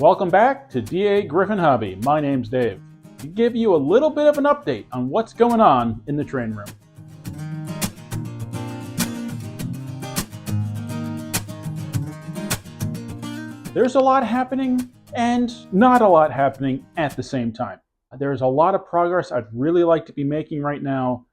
Welcome back to DAGryffyn Hobby. My name's Dave. To give you a little bit of an update on what's going on in the train room. There's a lot happening and not a lot happening at the same time. There's a lot of progress I'd really like to be making right now,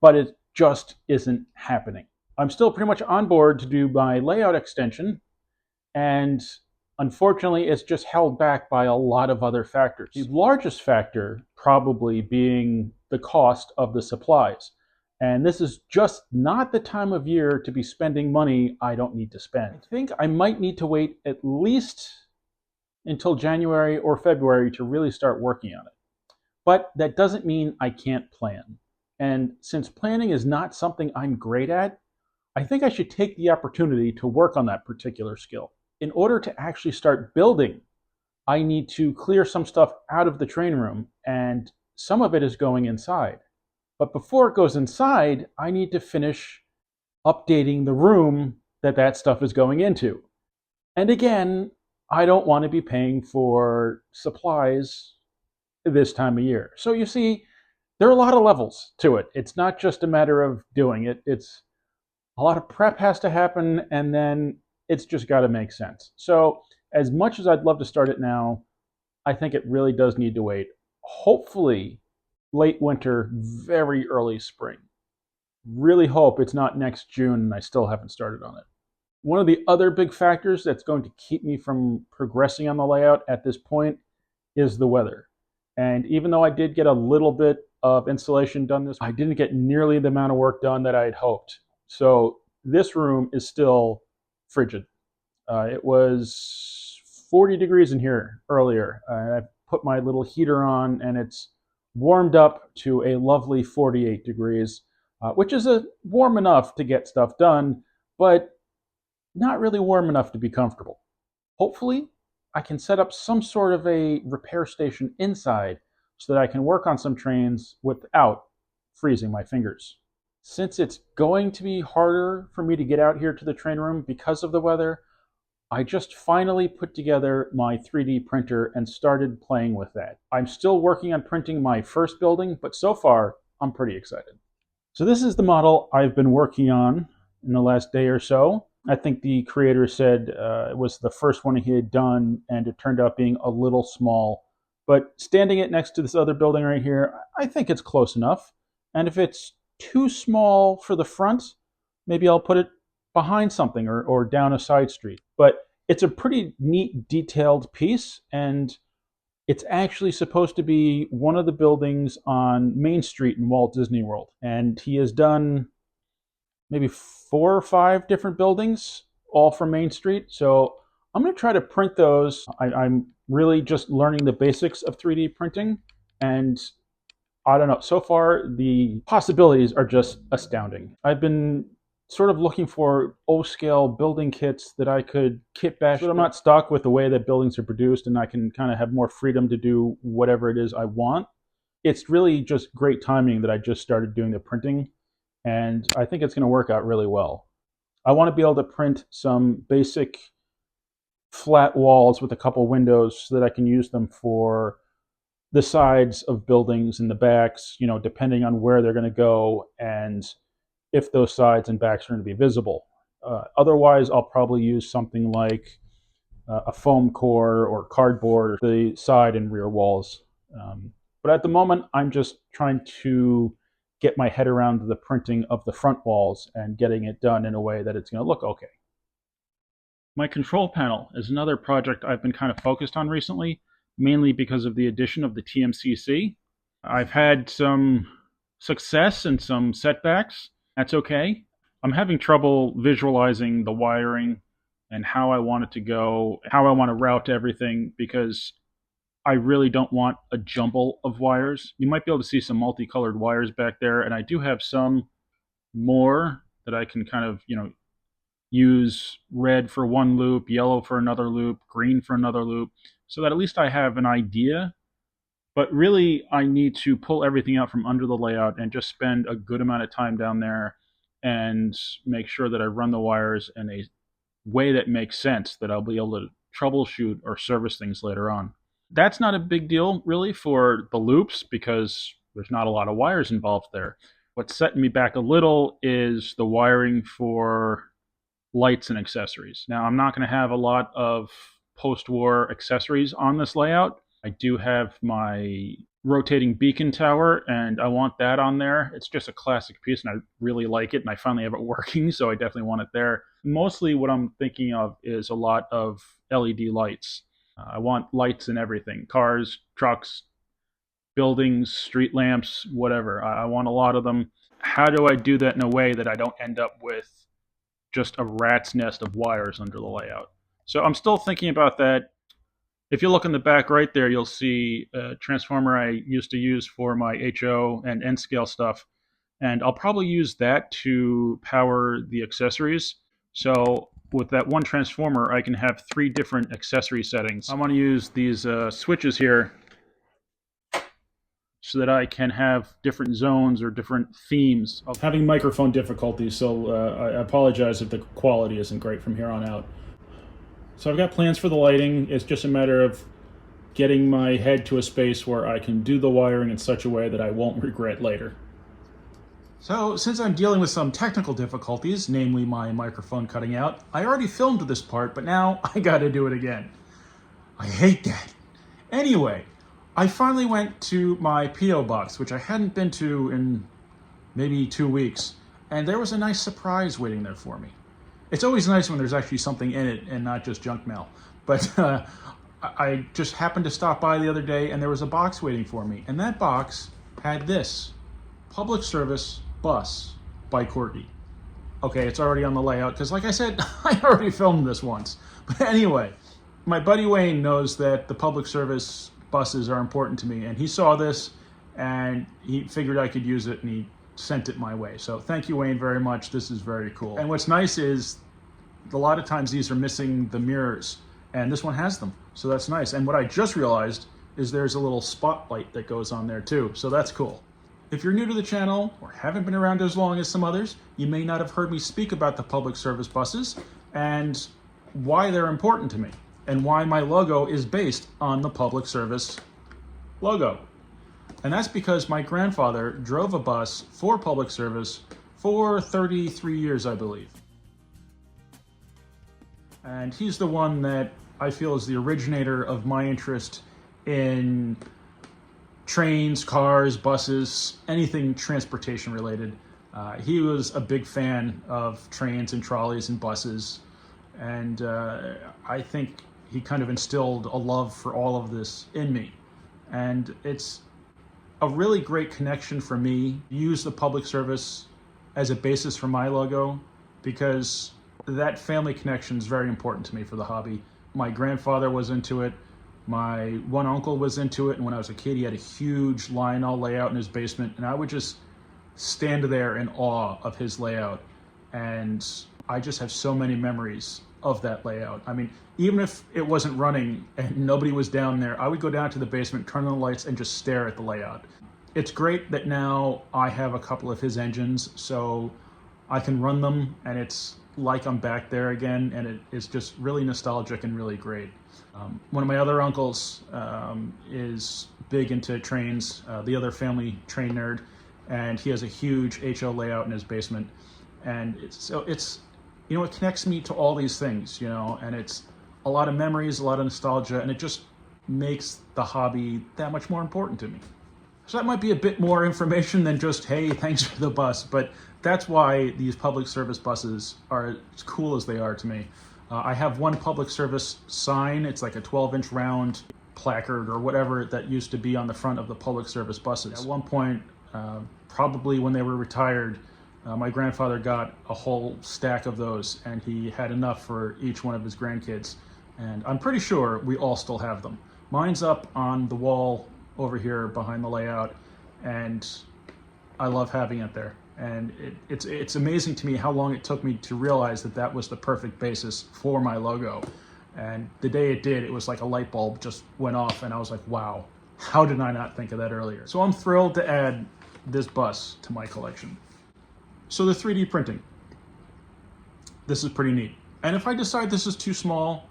but it just isn't happening. I'm still pretty much on board to do my layout extension, and unfortunately, it's just held back by a lot of other factors. The largest factor probably being the cost of the supplies. And this is just not the time of year to be spending money I don't need to spend. I think I might need to wait at least until January or February to really start working on it. But that doesn't mean I can't plan. And since planning is not something I'm great at, I think I should take the opportunity to work on that particular skill. In order to actually start building, I need to clear some stuff out of the train room, and some of it is going inside. But before it goes inside, I need to finish updating the room that stuff is going into. And again, I don't want to be paying for supplies this time of year. So you see, there are a lot of levels to it. It's not just a matter of doing it. It's a lot of prep has to happen, and then it's just got to make sense. So as much as I'd love to start it now, I think it really does need to wait. Hopefully late winter, very early spring. Really hope it's not next June and I still haven't started on it. One of the other big factors that's going to keep me from progressing on the layout at this point is the weather. And even though I did get a little bit of installation done this, I didn't get nearly the amount of work done that I had hoped. So this room is still frigid. It was 40 degrees in here earlier. I put my little heater on and it's warmed up to a lovely 48 degrees, which is warm enough to get stuff done, but not really warm enough to be comfortable. Hopefully, I can set up some sort of a repair station inside so that I can work on some trains without freezing my fingers. Since it's going to be harder for me to get out here to the train room because of the weather, I just finally put together my 3D printer and started playing with that. I'm still working on printing my first building, but so far, I'm pretty excited. So this is the model I've been working on in the last day or so. I think the creator said it was the first one he had done, and it turned out being a little small. But standing it next to this other building right here, I think it's close enough. And if it's too small for the front, maybe I'll put it behind something or down a side street. But it's a pretty neat, detailed piece, and it's actually supposed to be one of the buildings on Main Street in Walt Disney World. And he has done maybe 4 or 5 different buildings, all from Main Street. So I'm going to try to print those. I'm really just learning the basics of 3D printing, and I don't know, so far the possibilities are just astounding. I've been sort of looking for O-scale building kits that I could kit bash so that I'm not stuck with the way that buildings are produced, and I can kind of have more freedom to do whatever it is I want. It's really just great timing that I just started doing the printing, and I think it's going to work out really well. I want to be able to print some basic flat walls with a couple windows so that I can use them for the sides of buildings and the backs, you know, depending on where they're going to go and if those sides and backs are going to be visible. Otherwise, I'll probably use something like a foam core or cardboard or the side and rear walls. But at the moment, I'm just trying to get my head around the printing of the front walls and getting it done in a way that it's going to look okay. My control panel is another project I've been kind of focused on recently, mainly because of the addition of the TMCC. I've had some success and some setbacks. That's okay. I'm having trouble visualizing the wiring and how I want it to go, how I want to route everything, because I really don't want a jumble of wires. You might be able to see some multicolored wires back there, and I do have some more that I can kind of, use red for one loop, yellow for another loop, green for another loop, so that at least I have an idea. But really, I need to pull everything out from under the layout and just spend a good amount of time down there and make sure that I run the wires in a way that makes sense, that I'll be able to troubleshoot or service things later on. That's not a big deal really for the loops because there's not a lot of wires involved there. What's setting me back a little is the wiring for lights and accessories. Now, I'm not going to have a lot of post-war accessories on this layout. I do have my rotating beacon tower, and I want that on there. It's just a classic piece, and I really like it, and I finally have it working, so I definitely want it there. Mostly what I'm thinking of is a lot of LED lights. I want lights in everything. Cars, trucks, buildings, street lamps, whatever. I want a lot of them. How do I do that in a way that I don't end up with just a rat's nest of wires under the layout? So I'm still thinking about that. If you look in the back right there, you'll see a transformer I used to use for my HO and N-scale stuff. And I'll probably use that to power the accessories. So with that one transformer, I can have 3 different accessory settings. I want to use these switches here so that I can have different zones or different themes. I'm having microphone difficulties, so I apologize if the quality isn't great from here on out. So I've got plans for the lighting. It's just a matter of getting my head to a space where I can do the wiring in such a way that I won't regret later. So since I'm dealing with some technical difficulties, namely my microphone cutting out, I already filmed this part, but now I gotta do it again. I hate that. Anyway, I finally went to my P.O. box, which I hadn't been to in maybe 2 weeks, and there was a nice surprise waiting there for me. It's always nice when there's actually something in it and not just junk mail. But I just happened to stop by the other day and there was a box waiting for me. And that box had this, Public Service Bus by Corgi. Okay, it's already on the layout because like I said, I already filmed this once. But anyway, my buddy Wayne knows that the public service buses are important to me. And he saw this and he figured I could use it and he sent it my way. So thank you, Wayne, very much. This is very cool. And what's nice is a lot of times these are missing the mirrors and this one has them. So that's nice. And what I just realized is there's a little spotlight that goes on there too. So that's cool. If you're new to the channel or haven't been around as long as some others, you may not have heard me speak about the public service buses and why they're important to me and why my logo is based on the public service logo. And that's because my grandfather drove a bus for public service for 33 years, I believe. And he's the one that I feel is the originator of my interest in trains, cars, buses, anything transportation related. He was a big fan of trains and trolleys and buses. And I think he kind of instilled a love for all of this in me. And it's a really great connection for me to use the public service as a basis for my logo because that family connection is very important to me for the hobby. My grandfather was into it. My one uncle was into it. And when I was a kid, he had a huge Lionel layout in his basement. And I would just stand there in awe of his layout. And I just have so many memories of that layout. I mean, even if it wasn't running and nobody was down there, I would go down to the basement, turn on the lights, and just stare at the layout. It's great that now I have a couple of his engines, so I can run them, and it's like I'm back there again, and it is just really nostalgic and really great. One of my other uncles is big into trains, the other family train nerd, and he has a huge HO layout in his basement. And it's you know, it connects me to all these things, you know, and it's a lot of memories, a lot of nostalgia, and it just makes the hobby that much more important to me. So that might be a bit more information than just, hey, thanks for the bus, but that's why these public service buses are as cool as they are to me. I have one public service sign. It's like a 12-inch round placard or whatever that used to be on the front of the public service buses. At one point, probably when they were retired, my grandfather got a whole stack of those and he had enough for each one of his grandkids. And I'm pretty sure we all still have them. Mine's up on the wall over here behind the layout and I love having it there. And it's amazing to me how long it took me to realize that that was the perfect basis for my logo. And the day it did, it was like a light bulb just went off and I was like, wow, how did I not think of that earlier? So I'm thrilled to add this bus to my collection. So the 3D printing. This is pretty neat. And if I decide this is too small,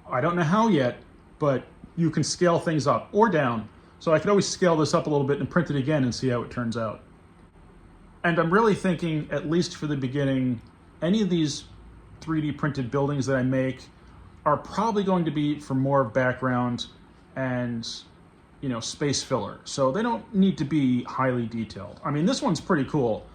I don't know how yet, but you can scale things up or down. So I could always scale this up a little bit and print it again and see how it turns out. And I'm really thinking, at least for the beginning, any of these 3D printed buildings that I make are probably going to be for more background and, you know, space filler. So they don't need to be highly detailed. I mean, this one's pretty cool.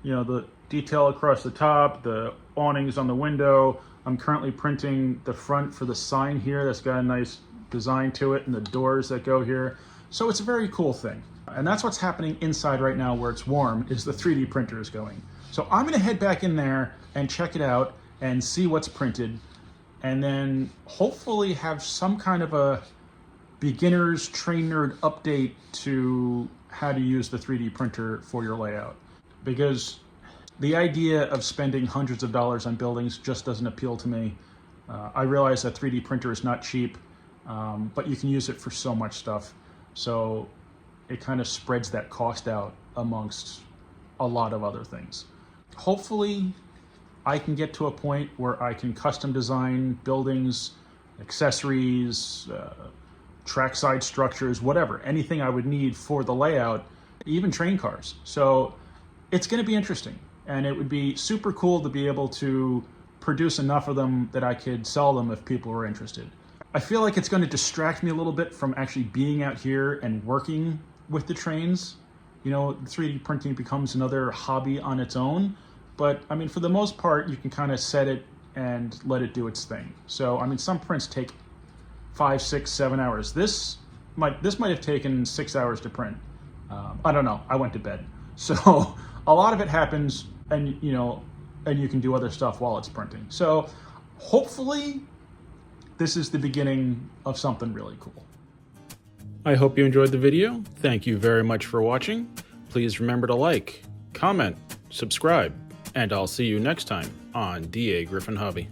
You know, the detail across the top, the awnings on the window. I'm currently printing the front for the sign here. That's got a nice design to it, and the doors that go here. So it's a very cool thing. And that's what's happening inside right now where it's warm, is the 3D printer is going. So I'm gonna head back in there and check it out and see what's printed, and then hopefully have some kind of a beginner's train nerd update to how to use the 3D printer for your layout. Because the idea of spending hundreds of dollars on buildings just doesn't appeal to me. I realize that 3D printer is not cheap, but you can use it for so much stuff. So it kind of spreads that cost out amongst a lot of other things. Hopefully I can get to a point where I can custom design buildings, accessories, trackside structures, whatever, anything I would need for the layout, even train cars. So it's going to be interesting, and it would be super cool to be able to produce enough of them that I could sell them if people were interested. I feel like it's going to distract me a little bit from actually being out here and working with the trains. You know, 3D printing becomes another hobby on its own. But I mean, for the most part, you can kind of set it and let it do its thing. So, I mean, some prints take 5, 6, 7 hours. This might have taken 6 hours to print. I don't know. I went to bed. So a lot of it happens, and you can do other stuff while it's printing. So hopefully this is the beginning of something really cool. I hope you enjoyed the video. Thank you very much for watching. Please remember to like, comment, subscribe, and I'll see you next time on DAGryffyn Hobby.